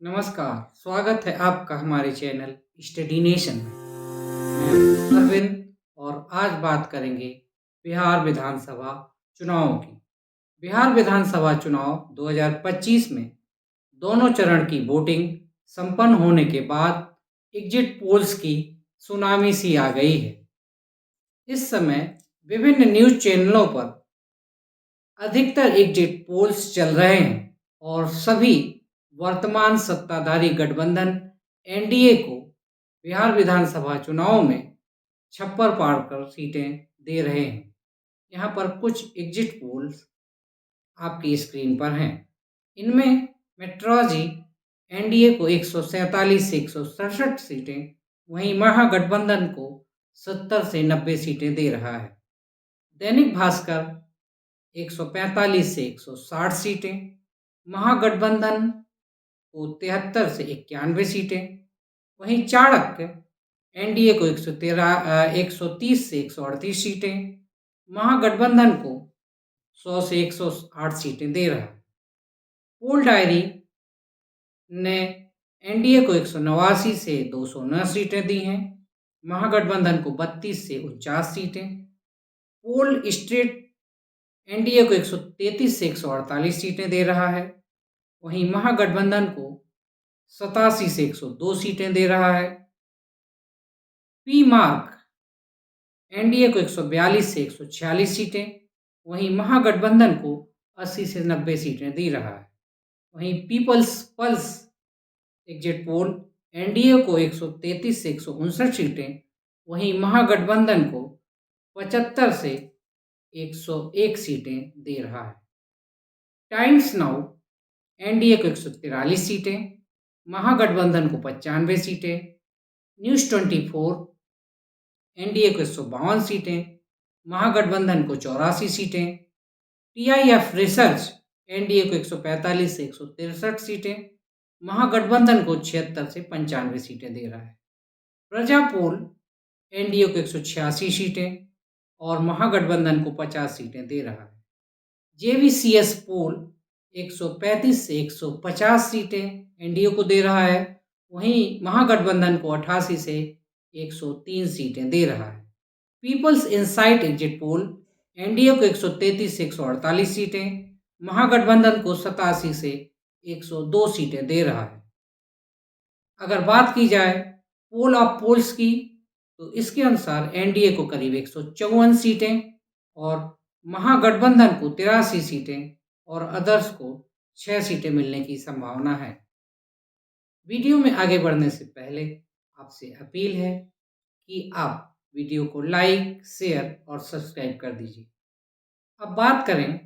नमस्कार, स्वागत है आपका हमारे चैनल स्टडी नेशन में। मैं हूं अरविंद और आज बात करेंगे बिहार विधानसभा चुनाव की। बिहार विधानसभा चुनाव 2025 में दोनों चरण की वोटिंग संपन्न होने के बाद एग्जिट पोल्स की सुनामी सी आ गई है। इस समय विभिन्न न्यूज़ चैनलों पर अधिकतर एग्जिट पोल्स चल रहे हैं और सभी वर्तमान सत्ताधारी गठबंधन एनडीए को बिहार विधानसभा चुनाव में छप्पर पार कर सीटें दे रहे हैं। यहाँ पर कुछ एग्जिट पोल्स आपकी स्क्रीन पर हैं। इनमें मेट्रोलॉजी एनडीए को 147 से 167 सीटें, वहीं महागठबंधन को 70 से 90 सीटें दे रहा है। दैनिक भास्कर 145 से 160 सीटें, महागठबंधन को 73 से 91 सीटें, वहीं चाणक्य एनडीए को 130 से 138 सीटें, महागठबंधन को 100 से 108 सीटें दे रहा है। पोल डायरी ने एनडीए को 189 से 209 सीटें दी हैं, महागठबंधन को 32 से 49 सीटें। पोल स्ट्रीट एनडीए को 133 से 148 सीटें दे रहा है, वहीं महागठबंधन को 87 से 102 सीटें दे रहा है। पी मार्क एनडीए को 142 से 146 सीटें, वहीं महागठबंधन को 80 से 90 सीटें दे रहा है। वहीं People's Pulse exit poll NDA को 133 से 159 सीटें, वहीं महागठबंधन को 75 से 101 सीटें दे रहा है। टाइम्स नाउ एनडीए को 143 सीटें, महागठबंधन को 95 सीटें। न्यूज़ 24 एनडीए को 152 सीटें, महागठबंधन को 84 सीटें। टीआईएफ रिसर्च एनडीए को 145 से 163 सीटें, महागठबंधन को 76 से 95 सीटें दे रहा है। प्रजा पोल एनडीए को 186 सीटें और महागठबंधन को 50 सीटें दे रहा है। जेवीसीएस पोल 135 से 150 सीटें एनडीए को दे रहा है, वहीं महागठबंधन को 88 से 103 सीटें दे रहा है। People's Insight exit poll NDA को 133 से 148 सीटें, महागठबंधन को 87 से 102 सीटें दे रहा है। अगर बात की जाए पोल ऑफ पोल्स की, तो इसके अनुसार एनडीए को करीब 154 सीटें और महागठबंधन को 83 सीटें और अदर्स को 6 सीटें मिलने की संभावना है। वीडियो में आगे बढ़ने से पहले आपसे अपील है कि आप वीडियो को लाइक, शेयर और सब्सक्राइब कर दीजिए। अब बात करें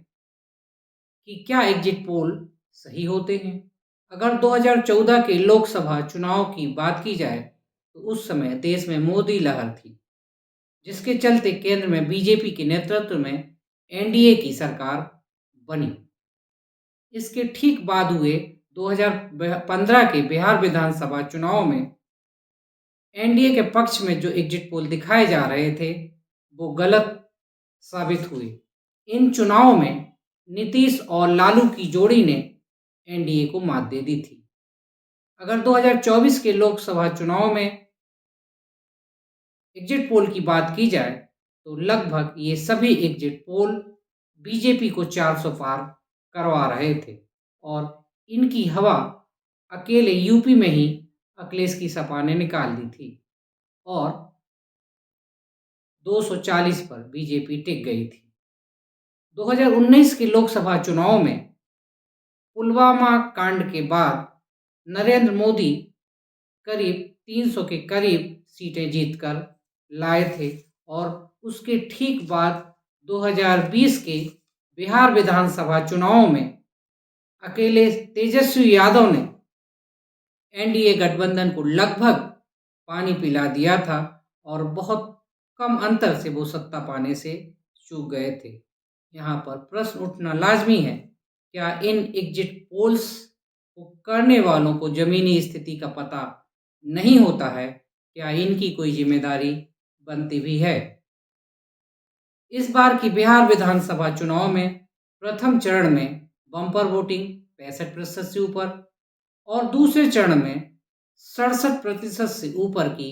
कि क्या एग्जिट पोल सही होते हैं। अगर 2014 के लोकसभा चुनाव की बात की जाए तो उस समय देश में मोदी लहर थी, जिसके चलते केंद्र में बीजेपी के नेतृत्व में एनडीए की सरकार बनी। इसके ठीक बाद हुए 2015 के बिहार विधानसभा चुनाव में एनडीए के पक्ष में जो एग्जिट पोल दिखाए जा रहे थे वो गलत साबित हुए। इन चुनावों में नीतीश और लालू की जोड़ी ने एनडीए को मात दे दी थी। अगर 2024 के लोकसभा चुनाव में एग्जिट पोल की बात की जाए तो लगभग ये सभी एग्जिट पोल बीजेपी को 400 पार करवा रहे थे और इनकी हवा अकेले यूपी में ही अखिलेश की सपा ने निकाल दी थी और 240 पर बीजेपी टिक गई थी। 2019 के लोकसभा चुनाव में पुलवामा कांड के बाद नरेंद्र मोदी करीब 300 के करीब सीटें जीतकर लाए थे और उसके ठीक बाद 2020 के बिहार विधानसभा चुनाव में अकेले तेजस्वी यादव ने एनडीए गठबंधन को लगभग पानी पिला दिया था और बहुत कम अंतर से वो सत्ता पाने से चूक गए थे। यहाँ पर प्रश्न उठना लाजमी है, क्या इन एग्जिट पोल्स को करने वालों को ज़मीनी स्थिति का पता नहीं होता है? क्या इनकी कोई जिम्मेदारी बनती भी है? इस बार की बिहार विधानसभा चुनाव में प्रथम चरण में बम्पर वोटिंग 65% से ऊपर, और दूसरे चरण में 67% से ऊपर की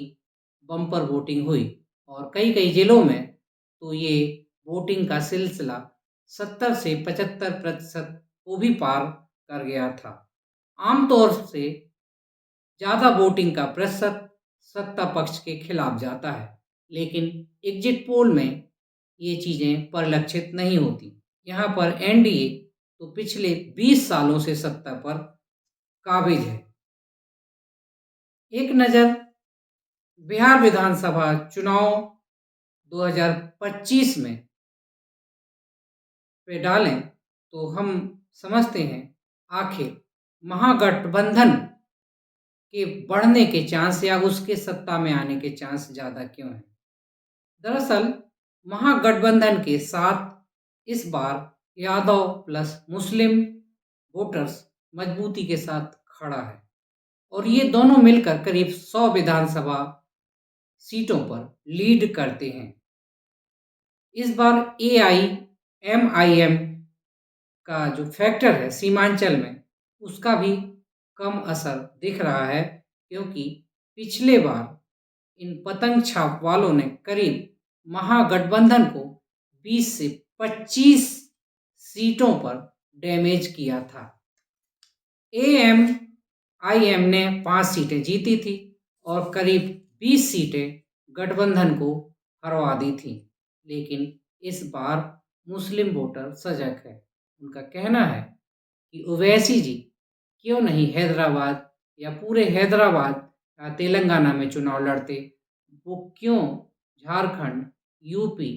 बम्पर वोटिंग हुई और कई जिलों में तो ये वोटिंग का सिलसिला 70 से 75% को भी पार कर गया था। आमतौर से ज़्यादा वोटिंग का प्रतिशत सत्ता पक्ष के खिलाफ जाता है, लेकिन एग्जिट पोल में ये चीज़ें परिलक्षित नहीं होती। यहाँ पर एनडीए तो पिछले 20 सालों से सत्ता पर काबिज है। एक नज़र बिहार विधानसभा चुनाव 2025 में पे डालें तो हम समझते हैं आखिर महागठबंधन के बढ़ने के चांस या उसके सत्ता में आने के चांस ज़्यादा क्यों हैं। दरअसल महागठबंधन के साथ इस बार यादव प्लस मुस्लिम वोटर्स मजबूती के साथ खड़ा है और ये दोनों मिलकर करीब 100 विधानसभा सीटों पर लीड करते हैं। इस बार AIMIM का जो फैक्टर है सीमांचल में उसका भी कम असर दिख रहा है, क्योंकि पिछले बार इन पतंग छाप वालों ने करीब महागठबंधन को 20 से 25 सीटों पर डैमेज किया था। AIMIM ने 5 सीटें जीती थी और करीब 20 सीटें गठबंधन को हरवा दी थी, लेकिन इस बार मुस्लिम वोटर सजग है। उनका कहना है कि ओवैसी जी क्यों नहीं हैदराबाद या पूरे हैदराबाद या तेलंगाना में चुनाव लड़ते, वो क्यों झारखंड, यूपी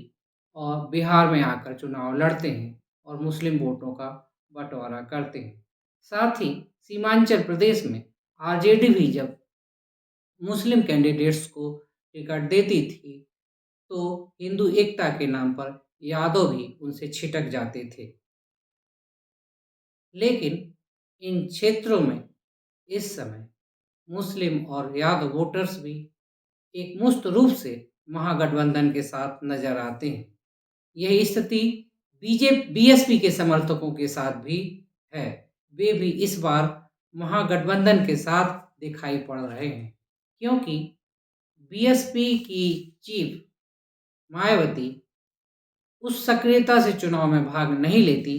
और बिहार में आकर चुनाव लड़ते हैं और मुस्लिम वोटों का बंटवारा करते हैं। साथ ही सीमांचल प्रदेश में आरजेडी भी जब मुस्लिम कैंडिडेट्स को टिकट देती थी तो हिंदू एकता के नाम पर यादव भी उनसे छिटक जाते थे। लेकिन इन क्षेत्रों में इस समय मुस्लिम और यादव वोटर्स भी एक मुक्त रूप से महागठबंधन के साथ नजर आते हैं। यही स्थिति बीएसपी के समर्थकों के साथ भी है। वे भी इस बार महागठबंधन के साथ दिखाई पड़ रहे हैं, क्योंकि बीएसपी की चीफ मायावती उस सक्रियता से चुनाव में भाग नहीं लेती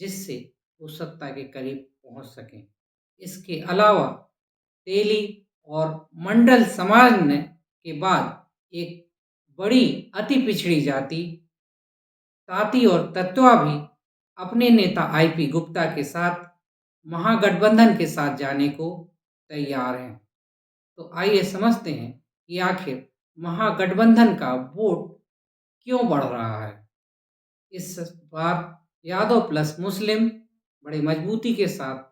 जिससे वो सत्ता के करीब पहुंच सकें। इसके अलावा तेली और मंडल समाज ने के बाद एक बड़ी अति पिछड़ी जाति ताती और तत्वा भी अपने नेता आईपी गुप्ता के साथ महागठबंधन के साथ जाने को तैयार हैं। तो आइए समझते हैं कि आखिर महागठबंधन का वोट क्यों बढ़ रहा है। इस बार यादव प्लस मुस्लिम बड़ी मजबूती के साथ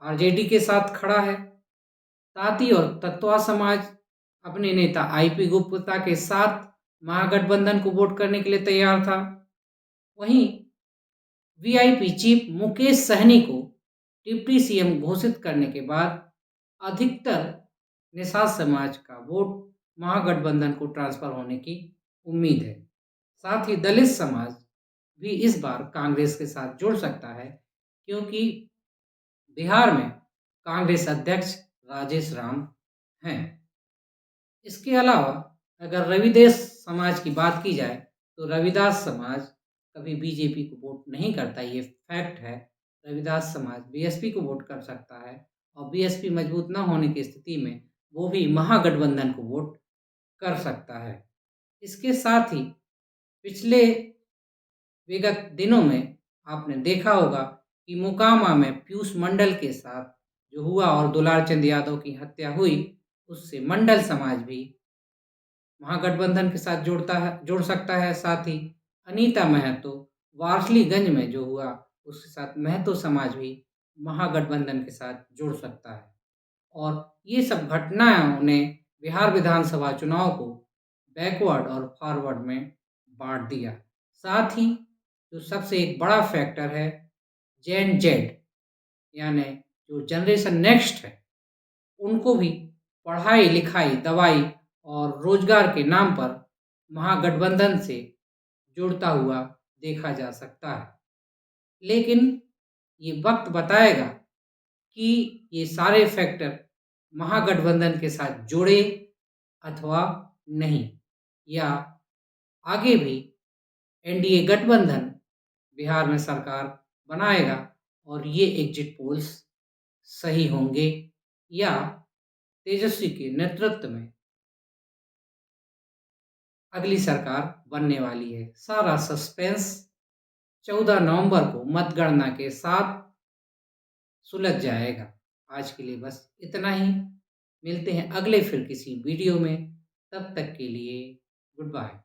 आरजेडी के साथ खड़ा है। ताती और तत्वा समाज अपने नेता आईपी गुप्ता के साथ महागठबंधन को वोट करने के लिए तैयार था। वहीं वीआईपी चीफ मुकेश सहनी को डिप्टी सीएम घोषित करने के बाद अधिकतर निषाद समाज का वोट महागठबंधन को ट्रांसफर होने की उम्मीद है। साथ ही दलित समाज भी इस बार कांग्रेस के साथ जुड़ सकता है, क्योंकि बिहार में कांग्रेस अध्यक्ष राजेश राम हैं। इसके अलावा अगर रविदास समाज की बात की जाए तो रविदास समाज कभी बीजेपी को वोट नहीं करता, ये फैक्ट है। रविदास समाज बीएसपी को वोट कर सकता है और बीएसपी मजबूत न होने की स्थिति में वो भी महागठबंधन को वोट कर सकता है। इसके साथ ही पिछले विगत दिनों में आपने देखा होगा कि मोकामा में पीयूष मंडल के साथ जो हुआ और दुलारचंद यादव की हत्या हुई, उससे मंडल समाज भी महागठबंधन के साथ जुड़ सकता है। साथ ही अनीता महतो वारसलीगंज में जो हुआ उसके साथ महतो समाज भी महागठबंधन के साथ जुड़ सकता है। और ये सब घटनाओं ने बिहार विधानसभा चुनाव को बैकवर्ड और फॉरवर्ड में बांट दिया। साथ ही जो सबसे एक बड़ा फैक्टर है जेन जेड यानी जो जनरेशन नेक्स्ट है, उनको भी पढ़ाई लिखाई दवाई और रोजगार के नाम पर महागठबंधन से जुड़ता हुआ देखा जा सकता है। लेकिन ये वक्त बताएगा कि ये सारे फैक्टर महागठबंधन के साथ जुड़े अथवा नहीं, या आगे भी एनडीए गठबंधन बिहार में सरकार बनाएगा और ये एग्जिट पोल्स सही होंगे, या तेजस्वी के नेतृत्व में अगली सरकार बनने वाली है। सारा सस्पेंस 14 नवंबर को मतगणना के साथ सुलझ जाएगा। आज के लिए बस इतना ही। मिलते हैं अगले फिर किसी वीडियो में। तब तक के लिए गुड बाय।